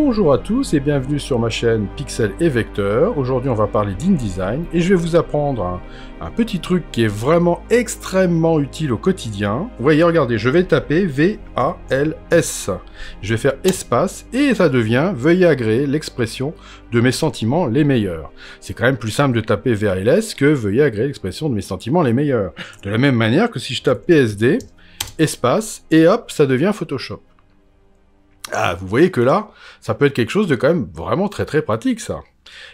Bonjour à tous et bienvenue sur ma chaîne Pixel et Vecteur. Aujourd'hui on va parler d'InDesign et je vais vous apprendre un petit truc qui est vraiment extrêmement utile au quotidien. Vous voyez, regardez, je vais taper V-A-L-S. Je vais faire espace et ça devient veuillez agréer l'expression de mes sentiments les meilleurs. C'est quand même plus simple de taper V-A-L-S que veuillez agréer l'expression de mes sentiments les meilleurs. De la même manière que si je tape PSD, espace, et hop, ça devient Photoshop. Ah, vous voyez que là, ça peut être quelque chose de quand même vraiment très très pratique, ça.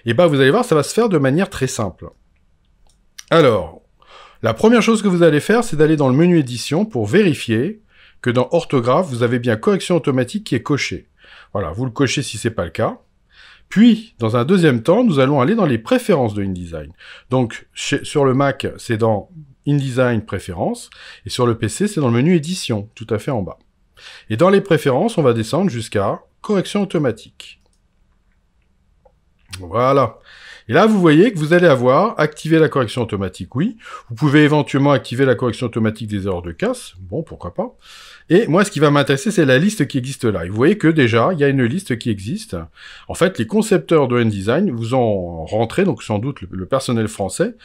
Et bah, vous allez voir, ça va se faire de manière très simple. Alors, la première chose que vous allez faire, c'est d'aller dans le menu édition pour vérifier que dans orthographe, vous avez bien correction automatique qui est cochée. Voilà, vous le cochez si c'est pas le cas. Puis, dans un deuxième temps, nous allons aller dans les préférences de InDesign. Donc, sur le Mac, c'est dans InDesign préférences, et sur le PC, c'est dans le menu édition, tout à fait en bas. Et dans les préférences, on va descendre jusqu'à correction automatique. Voilà. Et là, vous voyez que vous allez avoir activé la correction automatique, oui. Vous pouvez éventuellement activer la correction automatique des erreurs de casse. Bon, pourquoi pas. Et moi, ce qui va m'intéresser, c'est la liste qui existe là. Et vous voyez que déjà, il y a une liste qui existe. En fait, les concepteurs de InDesign vous ont rentré, donc sans doute le personnel français,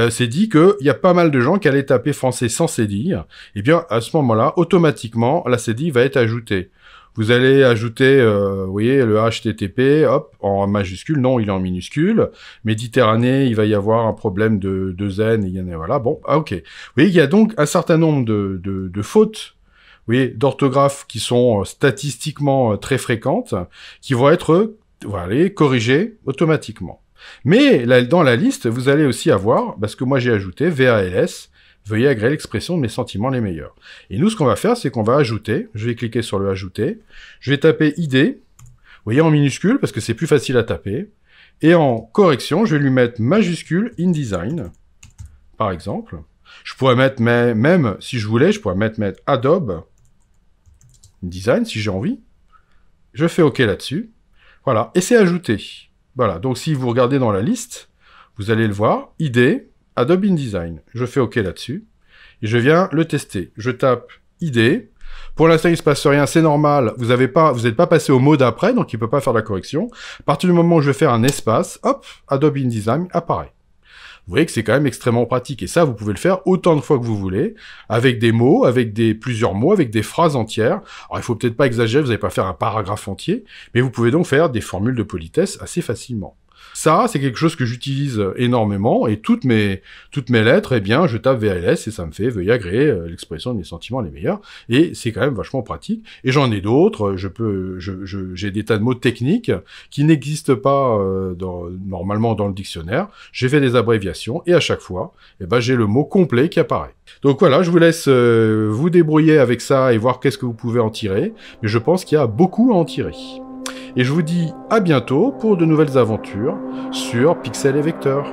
s'est dit qu'il y a pas mal de gens qui allaient taper français sans cédille. Et bien, à ce moment-là, automatiquement, la cédille va être ajoutée. Vous allez ajouter, vous voyez, le HTTP, hop, en majuscule. Non, il est en minuscule. Méditerranée, il va y avoir un problème de zen. Il y en a, voilà, bon, ah, ok. Vous voyez, il y a donc un certain nombre de fautes, vous voyez, d'orthographe qui sont statistiquement très fréquentes, qui vont être, voilà, corrigées automatiquement. Mais là, dans la liste, vous allez aussi avoir, parce que moi j'ai ajouté VALS, veuillez agréer l'expression de mes sentiments les meilleurs. Et nous, ce qu'on va faire, c'est qu'on va ajouter, je vais cliquer sur le ajouter, je vais taper ID, vous voyez, en minuscule, parce que c'est plus facile à taper, et en correction, je vais lui mettre majuscule InDesign, par exemple. Je pourrais mettre, même si je voulais, je pourrais mettre Adobe InDesign, si j'ai envie. Je fais OK là-dessus. Voilà, et c'est ajouté. Voilà, donc si vous regardez dans la liste, vous allez le voir, ID, Adobe InDesign. Je fais OK là-dessus. Et je viens le tester. Je tape ID. Pour l'instant, il ne se passe rien, c'est normal. Vous n'êtes pas passé au mot d'après, donc il ne peut pas faire la correction. À partir du moment où je vais faire un espace, hop, Adobe InDesign apparaît. Vous voyez que c'est quand même extrêmement pratique. Et ça, vous pouvez le faire autant de fois que vous voulez, avec des mots, avec plusieurs mots, avec des phrases entières. Alors, il faut peut-être pas exagérer, vous n'allez pas faire un paragraphe entier, mais vous pouvez donc faire des formules de politesse assez facilement. Ça, c'est quelque chose que j'utilise énormément, et toutes mes lettres, eh bien, je tape VALS, et ça me fait veuillez agréer l'expression de mes sentiments les meilleurs, et c'est quand même vachement pratique. Et j'en ai d'autres, j'ai des tas de mots techniques qui n'existent pas normalement dans le dictionnaire. J'ai fait des abréviations, et à chaque fois, eh ben, j'ai le mot complet qui apparaît. Donc voilà, je vous laisse vous débrouiller avec ça, et voir qu'est-ce que vous pouvez en tirer, mais je pense qu'il y a beaucoup à en tirer. Et je vous dis à bientôt pour de nouvelles aventures sur Pixel et Vecteur.